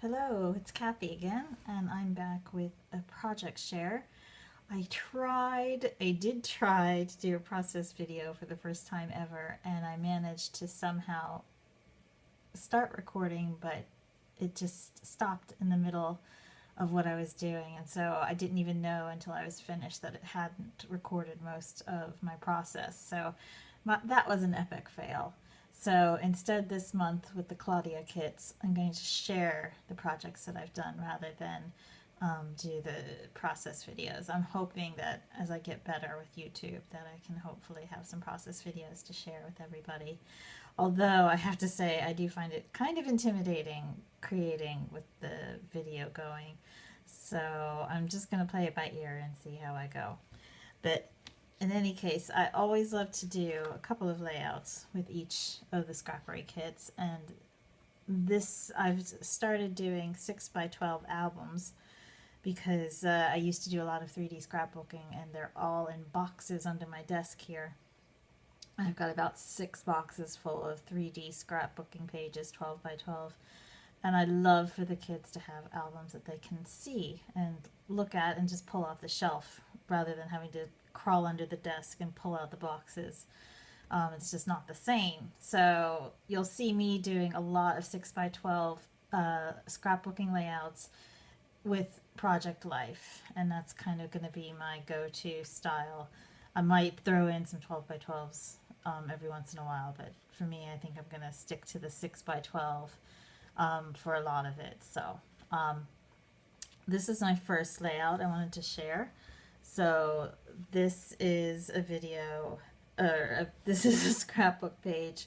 Hello, it's Kathy again, and I'm back with a project share. I did try to do a process video for the first time ever, and I managed to somehow start recording, but it just stopped in the middle of what I was doing, and so I didn't even know until I was finished that it hadn't recorded most of my process. So that was an epic fail. So instead, this month with the Claudia kits, I'm going to share the projects that I've done rather than do the process videos. I'm hoping that as I get better with YouTube, that I can hopefully have some process videos to share with everybody. Although I have to say, I do find it kind of intimidating creating with the video going. So I'm just going to play it by ear and see how I go. But in any case, I always love to do a couple of layouts with each of the Scrappery kits, and this I've started doing 6x12 albums because I used to do a lot of 3D scrapbooking, and they're all in boxes under my desk here. I've got about 6 boxes full of 3D scrapbooking pages, 12x12, and I love for the kids to have albums that they can see and look at and just pull off the shelf rather than having to crawl under the desk and pull out the boxes. It's just not the same. So you'll see me doing a lot of 6x12 scrapbooking layouts with Project Life, and that's kind of going to be my go-to style. I might throw in some 12x12s every once in a while, but for me, I think I'm going to stick to the 6x12 for a lot of it. So this is my first layout I wanted to share. So this is a video, or this is a scrapbook page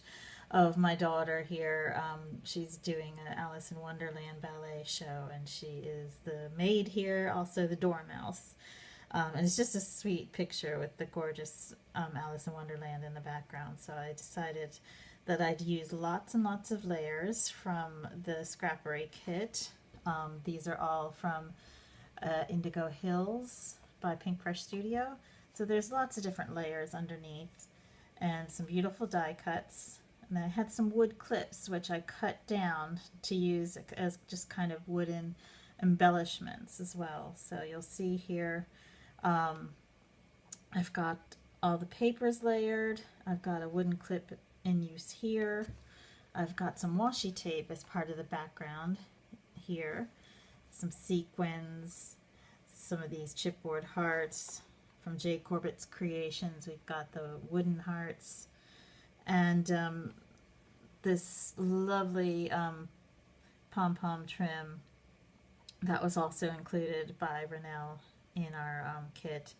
of my daughter here. She's doing an Alice in Wonderland ballet show, and she is the maid here, also the dormouse. And it's just a sweet picture with the gorgeous Alice in Wonderland in the background. So I decided that I'd use lots and lots of layers from the Scrappery kit. These are all from Indigo Hills by Pink Fresh Studio. So there's lots of different layers underneath and some beautiful die cuts. And I had some wood clips which I cut down to use as just kind of wooden embellishments as well. So you'll see here I've got all the papers layered. I've got a wooden clip in use here. I've got some washi tape as part of the background here. Some sequins, some of these chipboard hearts from Jay Corbett's Creations. We've got the wooden hearts, and this lovely pom-pom trim that was also included by Renelle in our kit,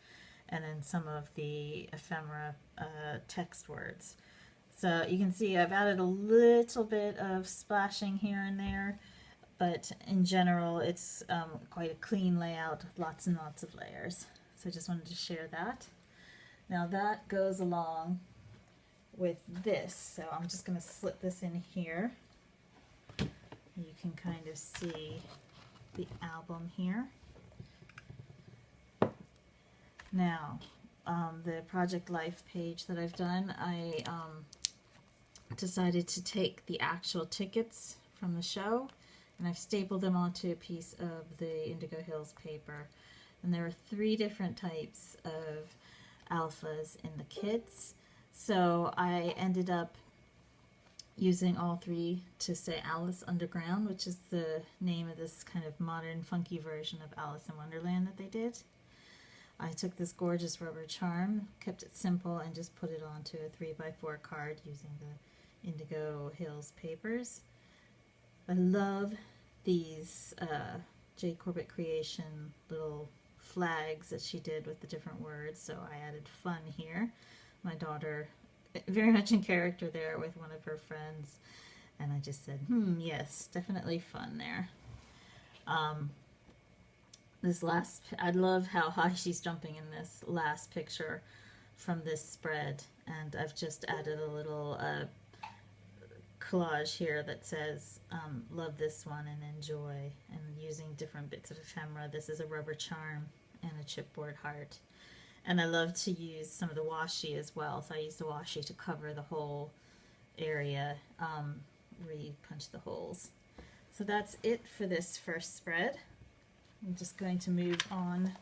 and then some of the ephemera text words. So you can see I've added a little bit of splashing here and there, but in general it's quite a clean layout, lots and lots of layers. So I just wanted to share that. Now that goes along with this, so I'm just going to slip this in here. You can kind of see the album here. Now, the Project Life page that I've done, I decided to take the actual tickets from the show, and I've stapled them onto a piece of the Indigo Hills paper. And there are 3 different types of alphas in the kits, so I ended up using all 3 to say Alice Underground, which is the name of this kind of modern funky version of Alice in Wonderland that they did. I took this gorgeous rubber charm, kept it simple, and just put it onto a 3x4 card using the Indigo Hills papers. I love these Jay Corbett Creation little flags that she did with the different words, so I added fun here. My daughter, very much in character there with one of her friends, and I just said, yes, definitely fun there. I love how high she's jumping in this last picture from this spread, and I've just added a little collage here that says love this one and enjoy, and using different bits of ephemera. This is a rubber charm and a chipboard heart, and I love to use some of the washi as well, so I use the washi to cover the whole area where you punch the holes. So that's it for this first spread. I'm just going to move on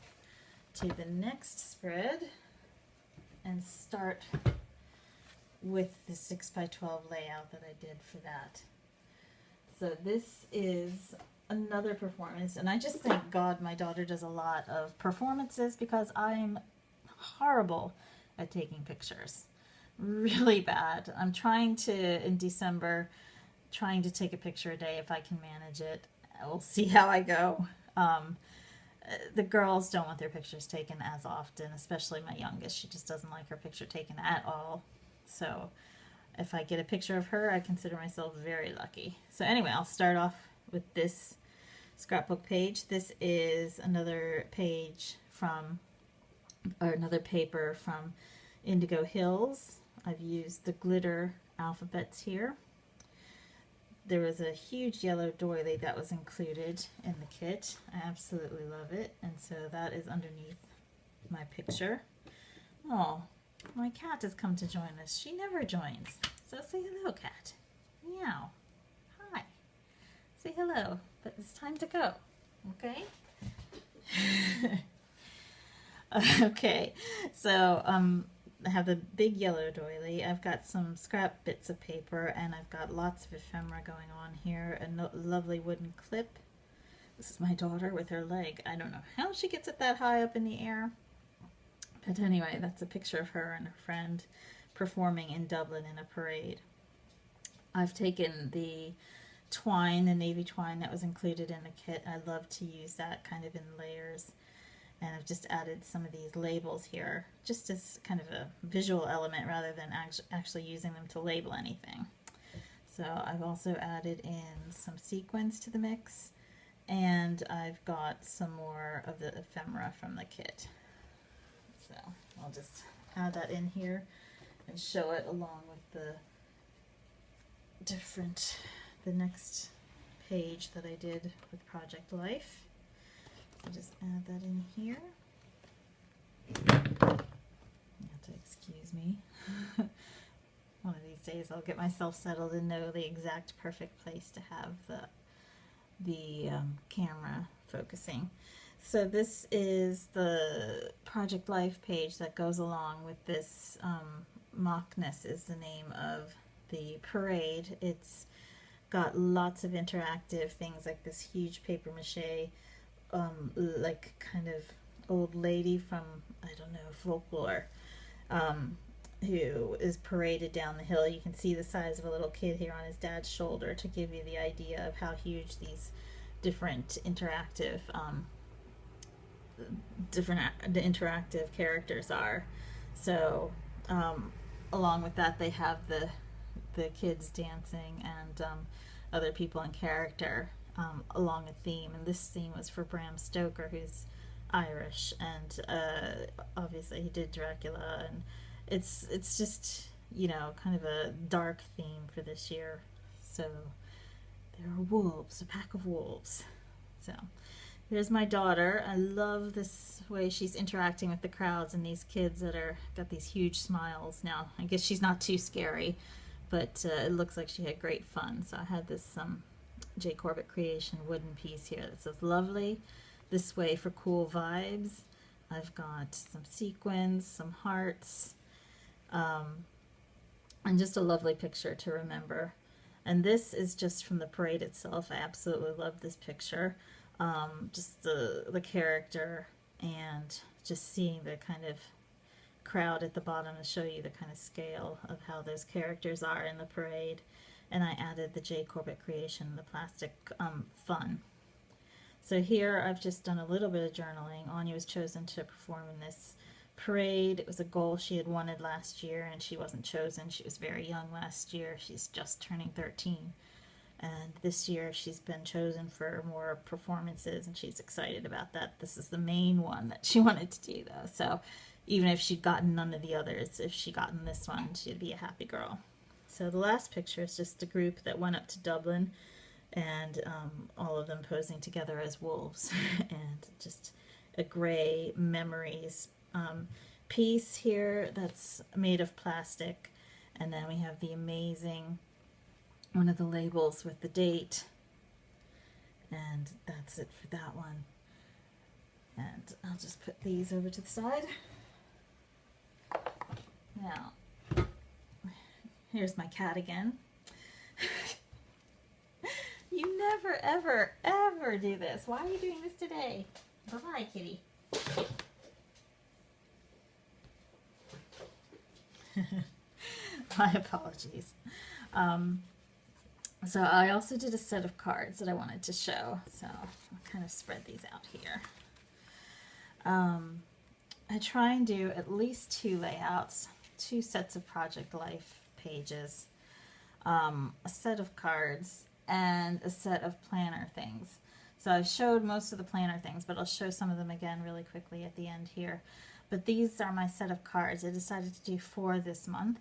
to the next spread and start with the 6x12 layout that I did for that. So this is another performance, and I just thank God my daughter does a lot of performances because I'm horrible at taking pictures. Really bad. I'm trying to, in December, trying to take a picture a day if I can manage it. We'll see how I go. The girls don't want their pictures taken as often, especially my youngest. She just doesn't like her picture taken at all. So if I get a picture of her, I consider myself very lucky. So anyway, I'll start off with this scrapbook page. This is another page from, or another paper from Indigo Hills. I've used the glitter alphabets here. There was a huge yellow doily that was included in the kit. I absolutely love it, and so that is underneath my picture. Oh, my cat has come to join us. She never joins. So say hello, cat. Meow. Hi. Say hello, but it's time to go. Okay? Okay, so I have the big yellow doily. I've got some scrap bits of paper, and I've got lots of ephemera going on here. A lovely wooden clip. This is my daughter with her leg. I don't know how she gets it that high up in the air. But anyway, that's a picture of her and her friend performing in Dublin in a parade. I've taken the twine, the navy twine that was included in the kit. I love to use that kind of in layers. And I've just added some of these labels here, just as kind of a visual element rather than actually using them to label anything. So I've also added in some sequins to the mix, and I've got some more of the ephemera from the kit. So I'll just add that in here and show it along with the next page that I did with Project Life. I'll just add that in here. You have to excuse me. One of these days I'll get myself settled and know the exact perfect place to have the camera focusing. So this is the Project Life page that goes along with this. Mockness is the name of the parade. It's got lots of interactive things like this huge paper mache like kind of old lady from, I don't know, folklore, who is paraded down the hill. You can see the size of a little kid here on his dad's shoulder to give you the idea of how huge these different interactive characters are. So along with that, they have the kids dancing and other people in character along a theme, and this theme was for Bram Stoker, who's Irish, and obviously he did Dracula, and it's just, you know, kind of a dark theme for this year. So there are wolves, a pack of wolves. So here's my daughter. I love this way she's interacting with the crowds and these kids that are got these huge smiles. Now I guess she's not too scary, but it looks like she had great fun. So I had this J. Corbett Creation wooden piece here that says lovely, this way for cool vibes. I've got some sequins, some hearts, and just a lovely picture to remember. And this is just from the parade itself. I absolutely love this picture. Just the character and just seeing the kind of crowd at the bottom to show you the kind of scale of how those characters are in the parade. And I added the J. Corbett Creation, the plastic fun. So here I've just done a little bit of journaling. Anya was chosen to perform in this parade. It was a goal she had wanted last year, and she wasn't chosen. She was very young last year. She's just turning 13. And this year she's been chosen for more performances, and she's excited about that. This is the main one that she wanted to do, though. So even if she'd gotten none of the others, if she'd gotten this one, she'd be a happy girl. So the last picture is just a group that went up to Dublin, and all of them posing together as wolves, and just a gray memories piece here that's made of plastic. And then we have the amazing, one of the labels with the date, And that's it for that one. And I'll just put these over to the side. Now, here's my cat again. You never, ever, ever do this. Why are you doing this today? Bye-bye, kitty. My apologies. So I also did a set of cards that I wanted to show. So I'll kind of spread these out here. I try and do at least 2 layouts, 2 sets of project life pages, a set of cards, and a set of planner things. So I've showed most of the planner things, but I'll show some of them again really quickly at the end here. But these are my set of cards. I decided to do 4 this month.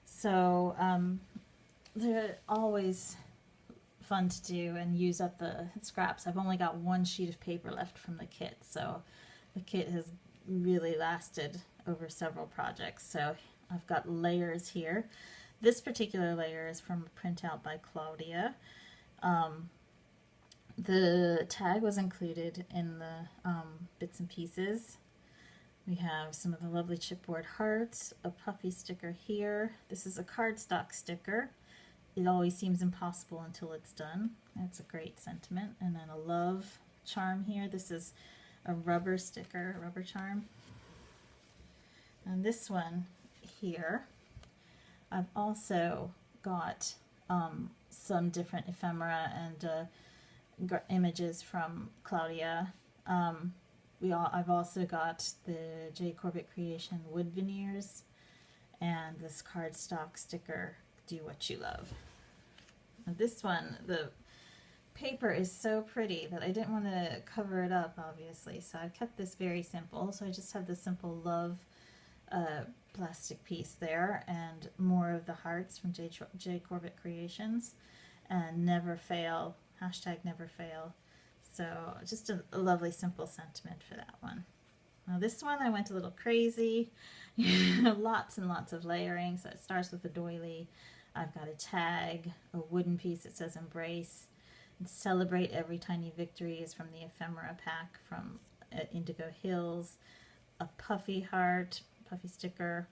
So they're always fun to do and use up the scraps. I've only got 1 sheet of paper left from the kit, so the kit has really lasted over several projects. So I've got layers here. This particular layer is from a printout by Claudia. The tag was included in the bits and pieces. We have some of the lovely chipboard hearts, a puffy sticker here. This is a cardstock sticker. It always seems impossible until it's done. That's a great sentiment. And then a love charm here. This is a rubber sticker, a rubber charm. And this one here, I've also got some different ephemera and images from Claudia. I've also got the J. Corbett Creation wood veneers and this cardstock sticker, Do What You Love. Now this one, the paper is so pretty that I didn't want to cover it up, obviously, so I kept this very simple. So I just have the simple love plastic piece there and more of the hearts from J. Corbett Creations, and never fail, hashtag never fail. So just a lovely simple sentiment for that one. Now this one I went a little crazy. Lots and lots of layering. So it starts with a doily. I've got a tag, a wooden piece that says embrace. And Celebrate Every Tiny Victory is from the ephemera pack from Indigo Hills. A puffy heart, puffy sticker.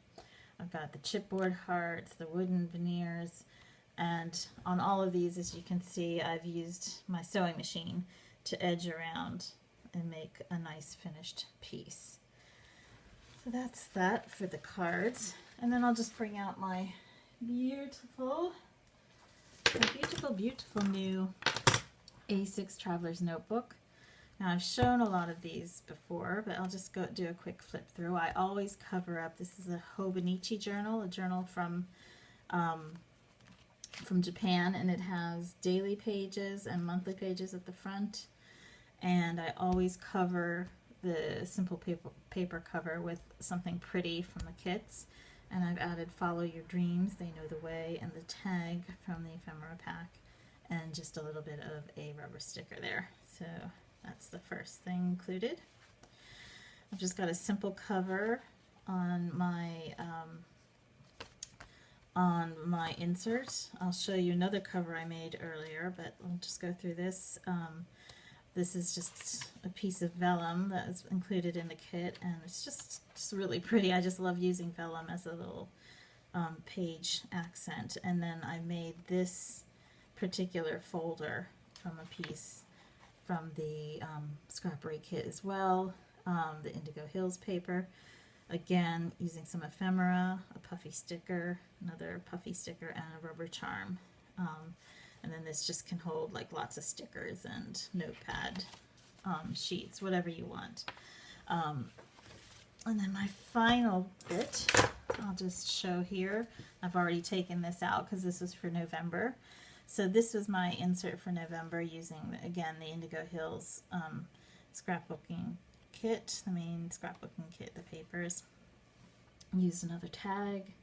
I've got the chipboard hearts, the wooden veneers, and on all of these, as you can see, I've used my sewing machine to edge around and make a nice finished piece. So that's that for the cards. And then I'll just bring out my beautiful new A6 Traveler's Notebook. Now I've shown a lot of these before, but I'll just go do a quick flip through. I always cover up, this is a Hobonichi journal, a journal from Japan, and it has daily pages and monthly pages at the front. And I always cover the simple paper cover with something pretty from the kits. And I've added Follow Your Dreams, They Know the Way, and the tag from the ephemera pack, and just a little bit of a rubber sticker there. So that's the first thing included. I've just got a simple cover on my insert. I'll show you another cover I made earlier, but I'll just go through this. This is just a piece of vellum that is included in the kit, and it's just really pretty. I just love using vellum as a little page accent. And then I made this particular folder from a piece from the Scrappery kit as well, the Indigo Hills paper. Again, using some ephemera, a puffy sticker, another puffy sticker, and a rubber charm. And then this just can hold like lots of stickers and notepad sheets, whatever you want. And then my final bit, I'll just show here. I've already taken this out because this was for November. So this was my insert for November using, again, the Indigo Hills scrapbooking kit, the main scrapbooking kit, the papers. Used another tag.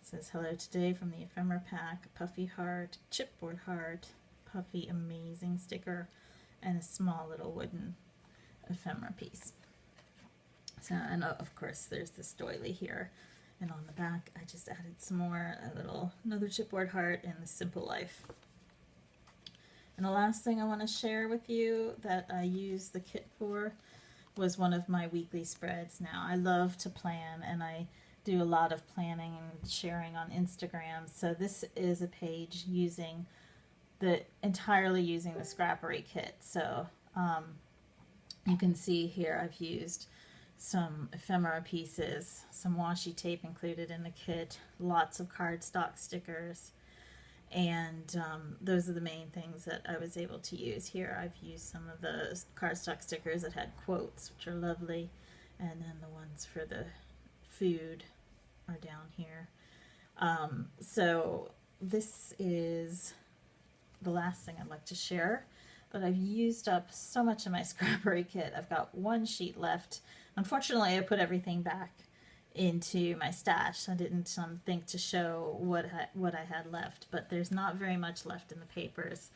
It says hello today from the ephemera pack, a puffy heart, chipboard heart, puffy amazing sticker, and a small little wooden ephemera piece. So, and of course there's this doily here, and on the back I just added some more, another chipboard heart and the Simple Life And the last thing I want to share with you that I use the kit for was one of my weekly spreads. Now, I love to plan, and I do a lot of planning and sharing on Instagram. So this is a page entirely using the Scrappery kit. So you can see here I've used some ephemera pieces, some washi tape included in the kit, lots of cardstock stickers, and those are the main things that I was able to use here. I've used some of the cardstock stickers that had quotes, which are lovely, and then the ones for the food are down here. So this is the last thing I'd like to share, but I've used up so much of my Scrappery kit. I've got one sheet left. Unfortunately, I put everything back into my stash. I didn't think to show what I had left, but there's not very much left in the papers.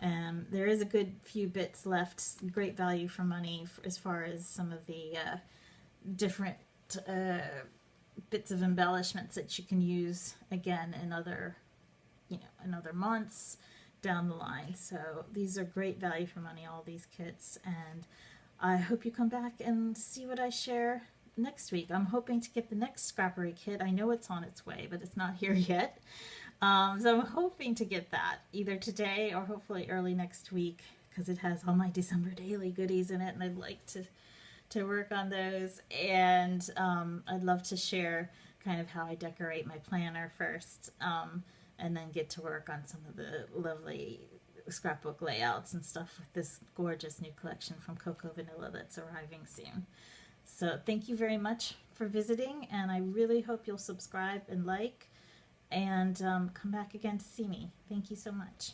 There is a good few bits left, great value for money as far as some of the different bits of embellishments that you can use again in other months down the line. So these are great value for money, all these kits, and I hope you come back and see what I share next week. I'm hoping to get the next Scrappery kit. I know it's on its way, but it's not here yet. So I'm hoping to get that either today or hopefully early next week, because it has all my December daily goodies in it, and I'd like to work on those. And I'd love to share kind of how I decorate my planner first, and then get to work on some of the lovely scrapbook layouts and stuff with this gorgeous new collection from Cocoa Vanilla that's arriving soon. So thank you very much for visiting, and I really hope you'll subscribe and like, and come back again to see me. Thank you so much.